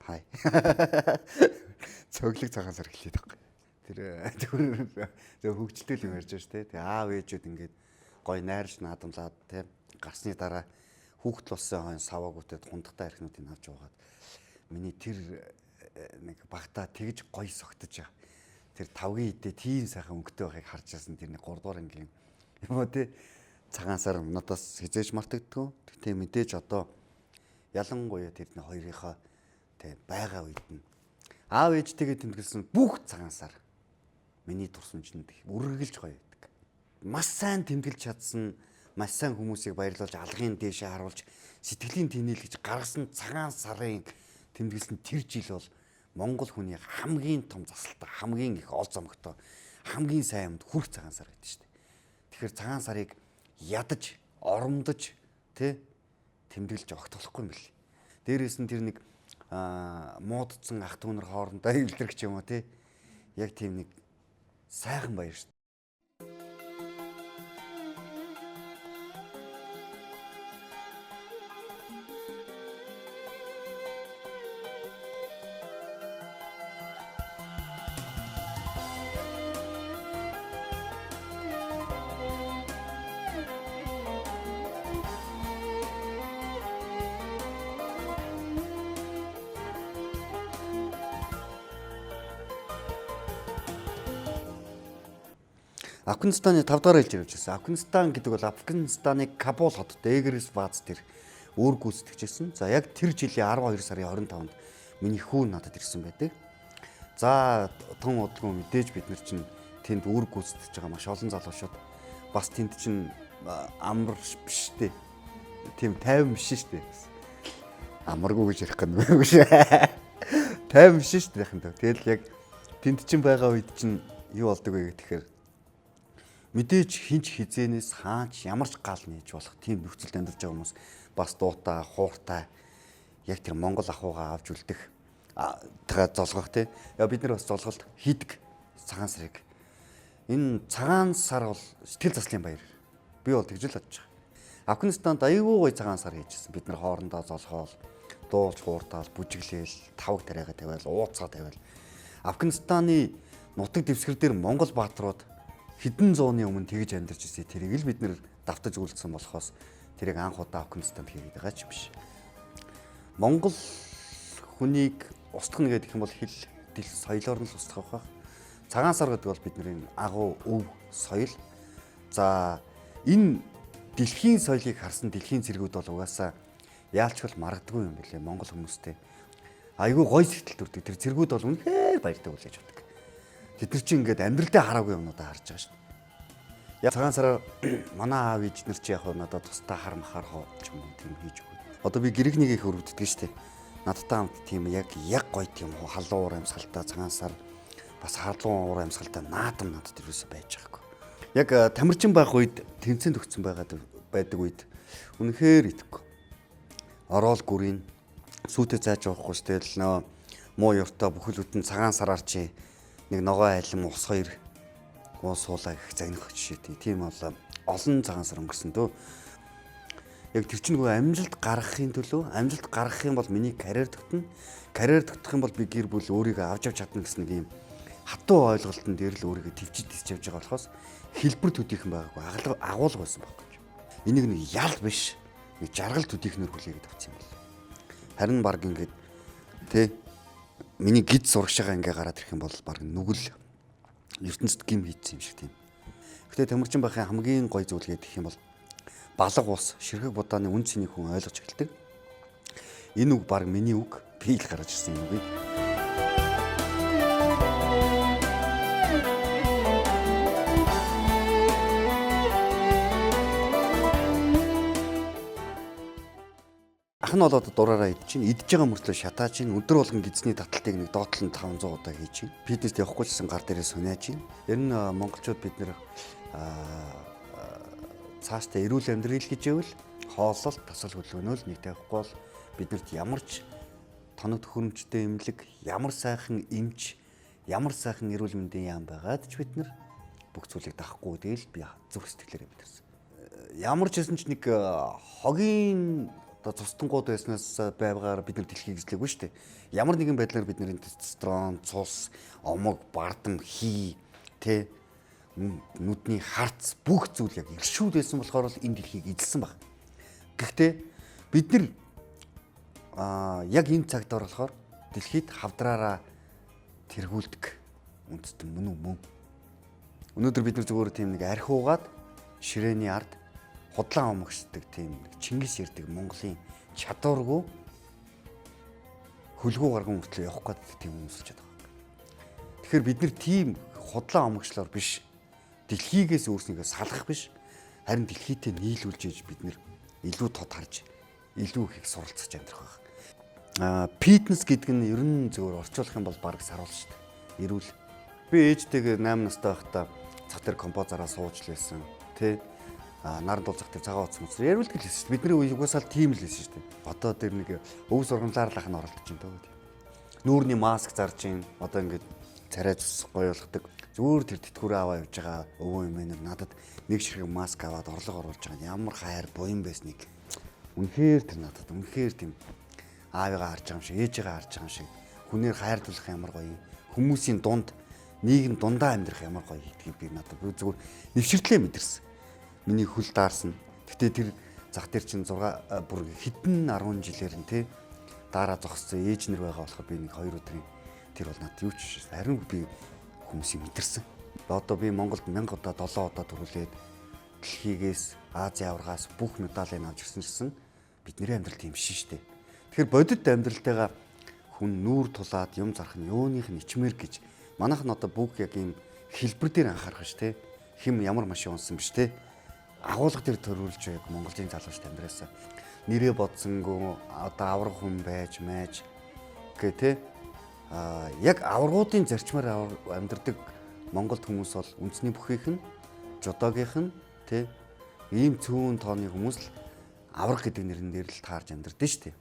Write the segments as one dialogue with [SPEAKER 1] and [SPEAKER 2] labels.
[SPEAKER 1] Хай. Цоглог цагаан сар эхлэдэг баг. Тэр зөв хөгжилтэй юм ярьж байгаа шүү дээ. Тэгээ аав ээжүүд ингээд гой найрч наадамлаад тийм гарсны дараа хүүхэд болсон хойно саваагуудад хундагтай архинуудыг авч яваад миний тэр нэг багтаа тэгж гой согтож байгаа. Тэр тавгийн идэ тийм сайхан өнгөтэй байхыг харж байсан тэр нэг 3 дугаар ангийн юм уу тий цагаан сар надаас хизээж мартагддгүй. Тэгтээ мэдээж одоо ялангуяа тэр хоёрынхоо тий байгаа үед нь аав ээжтэйгээ тэмдэглэсэн бүх цагаан сар миний турсамжинд үргэлж гоё байдаг. Маш сайн тэмдэглэж чадсан, маш сайн хүмүүсийг баярлуулж алгын дээшээ харуулж сэтгэлийн тэнэл гэж гаргасан цагаан сарын тэмдэглэсэн тэр жил бол Монгол хүний хамгийн том засалтай, хамгийн их ол зомгтой, хамгийн сайн юмд хүрх цагаан сар гэдэг шүү дээ. Тэгэхээр цагаан сарыг ядаж, оромдож тий тэмдэглэж огтолохгүй юм бэл. Дээрээс нь тэр нэг муудцсан ах дүүнэр хоорондоо эвлэрэх юм уу тий. Яг тийм нэг сайхан баяр шүү. Афганистаны 5 дахь ээлж явж байсан. Афганистан гэдэг бол Афганистаны Кабул хотод Эгрис бааз тэр өөр гүйцэтгэжсэн. За яг тэр жилийн 12 сарын 25-нд миний хүү надад ирсэн байдаг. За тун удалгүй мэдээж бид нар чинь тэнд өөр гүйцэтгэж байгаа маш олон залуучууд бас тэнд чинь амар биш дээ. Тийм тайван биш шүү дээ. Амаргүй гэж ярих гэдэг юм шүү. Тайван биш шүү дээ яхаа. Тэгэл яг тэнд чинь байгаа үед чинь юу болдог вэ гэхээр мэдээж хинч хизээнээс хаач ямар ч гал нээж болох тийм нөхцөлд амьдарч байгаа хүмүүс бас дуутай, хууртай яг тэр Монгол ахуйгаа авч үлдэх тэгээ золгох тий. Яа бид нар бас золголт хийдэг цагаан сарыг. Энэ цагаан сар бол сэтгэл заслын баяр. Би бол тэгж л бодож байгаа. Афганистанд аюул гой цагаан сар хийжсэн. Бид нар хоорондоо золгоол, дуулж хууртаал, бүжиглээл, тавг тариага тавиал, ууцгаа тавиал. Афганистаны нутаг дэвсгэр дээр Монгол бааtruуд хэдэн зууны өмнө тэгж амьдарч ирсэн. Тэрийг л бид нэр давтаж үлдсэн болохоос тэрийг анх удаа Афганистанд хийгээд байгаа ч биш. Монгол хүнийг устгах гэдэг юм бол хэл соёлоор нь л устгах байх. Цагаан сар гэдэг бол бидний агуу өв соёл. За энэ дэлхийн соёлыг харсан дэлхийн цэргүүд бол угаасаа яалчгүй маргадгүй юм билээ Монгол хүмүүстэй. Айгүй гой сэтгэл төрдөг. Тэр цэргүүд бол үнэхээр баяртай үл гэж боддог. Тэд нар чинь ингээд амьдралдаа хараагүй юмнуудаа харж байгаа шүү дээ. Яг цагаан сараар манай аав ээж нар чи яг надад тустай хар махаар хоо ч юм уу тийм хийж өгнө. Одоо би гэрэгнийг их өрөвддөг шүү дээ. Надтай хамт тийм яг гоё тийм халуун уур амьсгалтай цагаан сар бас халуун уур амьсгалтай наадам надад ерөөсөй байж байгаагүй. Яг тамирчин байх үед тэнцэн төгцсөн байдаг үед үнэхээр итгэхгүй. Ороод гүрийн сүйтэй зааж явахгүй шүү дээ. Нөө муу ёртой бүхэл бүтэн цагаан сараар чи нэг ногоо айлан ус хоёр суулаа гэх загнах жишээ тийм бол олон цагаан сар өнгөрсөн дөө. Яг тэр чинь нөгөө амжилт гаргахын төлөө амжилт гаргах юм бол миний карьер тогтно. Карьер тогтох юм бол би гэр бүл өөрийгөө авч явж чадна гэсэн нэг юм хатуу ойлголтын дээр л өөрийгөө төвчд тисч явж байгаа болохоос хэлбэр төдийхэн байгаагүй агуулга байсан байхгүй. Энийг нэг ял биш нэг жаргал төдийхнэр хүлээгээд авсан юм байна. Харин баг ингээд тэ миний гид сурагчаа ингээ гараад ирэх юм бол баг нүгэл ертөнцид гим хийцсэн юм шиг тийм. Гэтэ тамирчин байхын хамгийн гой зүйл гэх юм бол балга ус, ширхэг будааны үн цэнийг хүн ойлгож эхэлдэг. Энэ үг баг миний үг, би л гаргаж ирсэн юм би. Ах нь болоод дураараа идэж чинь, идэж байгаа мөртлөө шатааж чинь, өдөр болгон гидсний таталтыг нэг доотлон 500 удаа хийж чинь. Фитнест явахгүй ч гэсэн гар дээрээ сунааж чинь. Ер нь монголчууд бид нэр цаашдаа эрүүл амьдрал гэж ивэл хооллолт, тасал хөдөлгөөнөө л нэг тавихгүй бол биднэрт ямар ч тоног төхөөрөмжтэй эмнэлэг, ямар сайхан эмч, ямар сайхан эрүүл мэндийн яам байгаад ч бид нар бүх зүйлийг даахгүй тэгэл би зүрх сэтгэлээрээ мэдэрсэн. Ямар ч хэсэн ч нэг хогийн одоо цустангууд байснаас байвгаар бид нар дэлхийг эзлэегүй шүү дээ. Ямар нэгэн байдлаар бид нарын тестостерон, цус, омог, бардам, хий, тэ нүдний харц бүх зүйл яг иршүүд байсан болохоор л энэ дэлхийг эзэлсэн баг. Гэхдээ бид нар яг энэ цагт болохоор дэлхийд хавдраараа тэргүүлдэг үндэстэн мөн үү мөн. Өнөөдөр бид нар зүгээр тийм нэг архиугаад ширээний ард худлаа омогсдаг тийм Чингис ярддаг Монголын чадваргүй хөлгөө гарган хүртэл явах гэдэг тийм хүмүүс л чаддаг. Тэгэхээр бид нар тийм худлаа омогшлоор биш дэлхийгээс өөрснийгөө салгах биш харин дэлхийтэй нийлүүлж иж бид нар илүү тод харж илүү их суралцж амьдрах байх. Фитнес гэдэг нь ер нь зөвөр орчуулах юм бол бараг саруул шүү дээ. Эрүүл. Би ээжтэйгээ 8 настай байхдаа цах дээр композороо сууж лээсэн. Тэ наран дулцах дээр цагаан утас мөсөр ярилдаг л хэлсэн шүү дээ. Бидний үе угаасаа тийм л хэлсэн шүү дээ. Одоо тэр нэг өв сургамлаар л ахын оролдож байна даа. Нүүрний маск зарж ийн. Одоо ингээд царай зүс гоё болгодог. Зүгээр тэр тэтгэврээ аваа явж байгаа өвөө эмээнэр надад нэг ширхэг маск аваад орлого оруулж байгаа. Ямар хайр буян байсныг үнэхээр тэр надад үнэхээр тийм аавыгаа харж байгаа юм шиг, ээжигээ харж байгаа юм шиг хүнээр хайрлуулах ямар гоё юм. Хүмүүсийн дунд нийгэм дундаа амьдрах ямар гоё гэдгийг би надад зүгээр нэвширтлээ мэдэрсэн. Миний хөл даарсан. Гэтэ тэр зах дээр чинь 6 бүр хэдэн 10 жилээр нь тий дараа зогссон ээж нар байгаа болохоор би нэг 2 өдрийн тэр бол надад юу ч биш. Харин би хүмүүсийг мэдэрсэн. Одоо би Монголд 1000 удаа 7 удаа төрүүлээд дэлхийгээс Азийн аваргаас бүх медалийг авч ирсэн бидний амьдрал тийм шин штэ. Тэгэхээр бодит амьдралтайгаа хүн нүүр тулаад юм зарах нь юуных нь ичмэр гэж манайх нь одоо бүх яг ийм хэлбэр дээр анхаарах ш тэ хэм ямар машин унсан биш тэ агуулга дээр төрүүлж яг Монголын залууч амьдраасаа нэрээ бодсонгүй одоо аврах хүн байж мэж гэ тэ яг аваргуудын зарчмаар амьдардаг Монголд хүмүүс бол үндэсний бүхийх нь жодогийнх нь тэ ийм цөөн тооны хүмүүс л аврах гэдэг нэрэн дээр л таарж амьдардаг шүү дээ.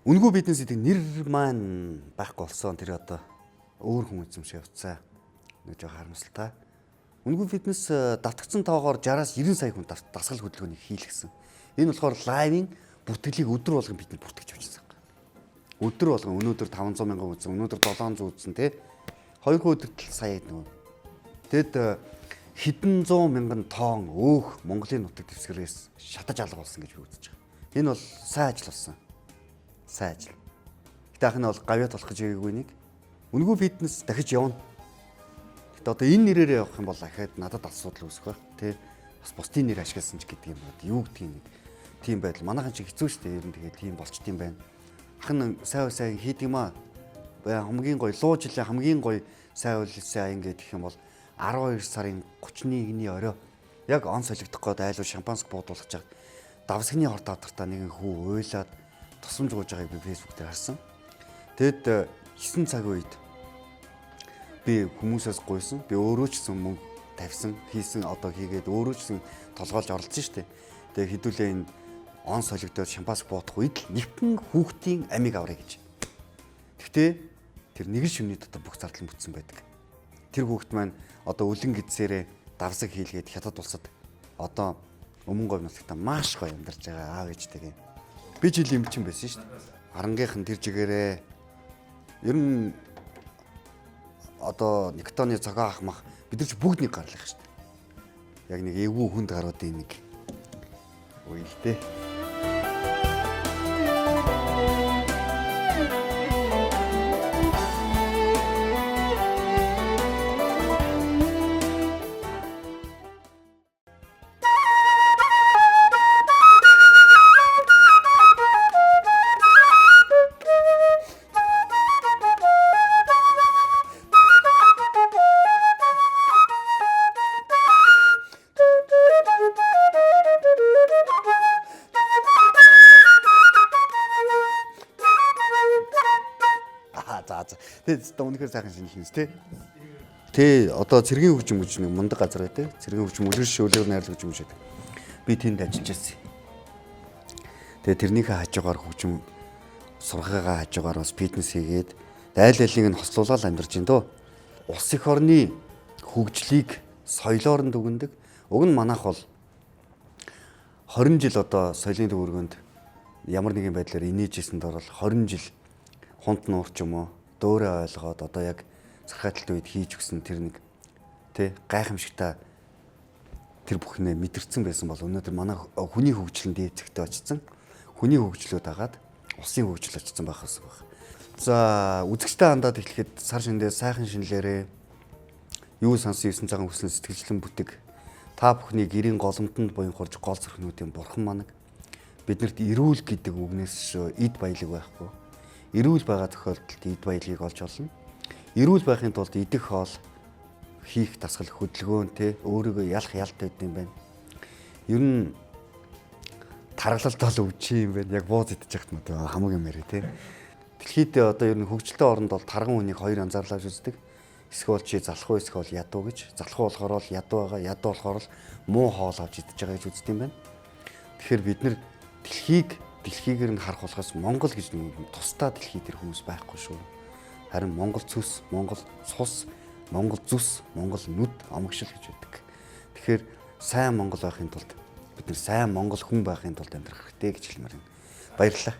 [SPEAKER 1] Үнэгүй биднээс идэг нэр маань байхгүй болсон тэр одоо өөр хүн эзэмшээ явцаа. Нэг жоо харамсалтай. Үнэгүй биднээс давтагдсан тоогоор 60-аас 90 сая хүн дасгал хөдөлгөөнийг хийлгэсэн. Энэ болохоор лайвын бүртгэлийг өдөр болгон бид нар бүртгэж явчихсан. Өдөр болгон өнөөдөр 500 мянган үзсэн, өнөөдөр 700 үзсэн тий. 2 өдөрт сая нөгөө. Тэгэд хэдэн 100 мянган тоон өөх Монголын нутаг дэвсгэрээс шатаж алга болсон гэж би үзэж байгаа. Энэ бол сайн ажил болсон. Сайн ажил. Гэтэ ах нь бол гавьяат болох гэж ирээгүй нэг. Үнэгүй фитнес дахиж явна. Гэтэ одоо энэ нэрээр явах юм бол ахаад надад асуудал үүсэх байх тий. Бас бусдын нэр ашигласан ч гэдэг юм бод. Юу гэдгийг нэг тийм байдал. Манайхан чи хэцүү шүү дээ. Ер нь тэгээд тийм болчт юм байна. Ах нь сайн хийдэг юм аа. Хамгийн гоё луу жилийн хамгийн гоё сайн үйлсэн аян гэдэг юм бол 12 сарын 31-ний орой яг он солигдох гээд айлуу шампанск буудуулах чад давсгны хорт авдартаа нэгэн хүү уйлаад тусамж гууж байгааг би фэйсбүүк дээр харсан. Тэгэд 9 цаг үед би хүмүүсээс гуйсан. Би өөрөө ч гэсэн мөнгө тавьсан, хийсэн одоо хийгээд өөрөө ч гэсэн толгойлж оролцсон шүү дээ. Тэгээ хэдүүлээ энэ он солигдоод шампанск буудах үед л нэгэн хүүхдийн амийг аврая гэж. Гэхдээ тэр нэг шөнийн дотор бүх зардал бүтсэн байдаг. Тэр хүүхд маань одоо үлэн гэдсээрээ давсаг хийлгээд хятад улсад одоо өмнө говь нутагта маш гоё амьдарч байгаа аав ээжтэйгээ. Би жил эмчин байсан шүү дээ. Харангийнхан тэр жигээрээ ер нь одоо Никтоны цагаан ах мах бид нар ч бүгд нэг гарлах шүү дээ. Яг нэг эвгүй хүнд гаруудын нэг үйл дээ. Тэгээд үнэхээр сайхан шинжилнэс тий. Одоо цэргийн хөгжим гэж нэг мундаг газар байдаг. Цэргийн хөгжим үлгэр шүүлээр найрлах хөгжим шиг. Би тэнд ажиллаж байсан. Тэгээд тэрнийхээ хажуугаар хөгжим сургаагаа хажуугаар бас фитнес хийгээд айл алийг нь хослуулаад амьдарч байна дөө. Улс их орны хөгжлийг соёлоор нь дүгндэг. Уг нь манайх бол 20 жил одоо соёлын төвөргөнд ямар нэгэн байдлаар инээжсэнд орол 20 жил хунт нуур ч юм уу дөөрэ ойлгоод одоо яг сархайталт үед хийж өгсөн тэр нэг тэ гайхамшигтай тэр бүхнээ мэдэрсэн байсан бол өнөөдөр манай хүний хөгжлөнд дээцэгтэй очсон. Хүний хөгжлөө дагаад улсын хөгжил очсон байх гэсэн баг. За үзэгчтэй хандаад эхлэхэд сар шиндээ сайхан шинэлээрээ юу сонсон 9 цагаан хүсэл сэтгэлжлэн бүтэг та бүхний гэрийн голомтонд буянхурж гол зүрхнүүдийн бурхан манаг биднэрт эрүүл гэдэг үгнээс эд баялаг байхгүй. Эрүүл байгаа тохиолдолд эд баялагийг олж олно. Эрүүл байхын тулд идэх хоол хийх дасгал хөдөлгөөн те өөрийгөө ялах ялт байд юм байна. Ер нь таргалалт бол өвчий юм байна. Яг бууз идэж яхад нь хамаг юм ярэ те. Дэлхийд одоо ер нь хөгжилтэй оронд бол тарган хүнийг хоёр анзаарлаж үздэг. Эсвэл чи залах уу эсвэл ядуу гэж. Залах уу болохоор л ядуу байгаа, ядуу болохоор л муу хоол авч идэж байгаа гэж үздэг юм байна. Тэгэхээр бид нэр дэлхийгээр нь харах болохоос Монгол гэж нэг тусдаа дэлхий дээр хүмүүс байхгүй шүү. Харин Монгол цус, Монгол цус, Монгол зүс, Монгол нүд омгшил гэж байдаг. Тэгэхээр сайн Монгол байхын тулд бид нар сайн Монгол хүн байхын тулд амьдрах хэрэгтэй гэж хэлмээр байна. Баярлалаа.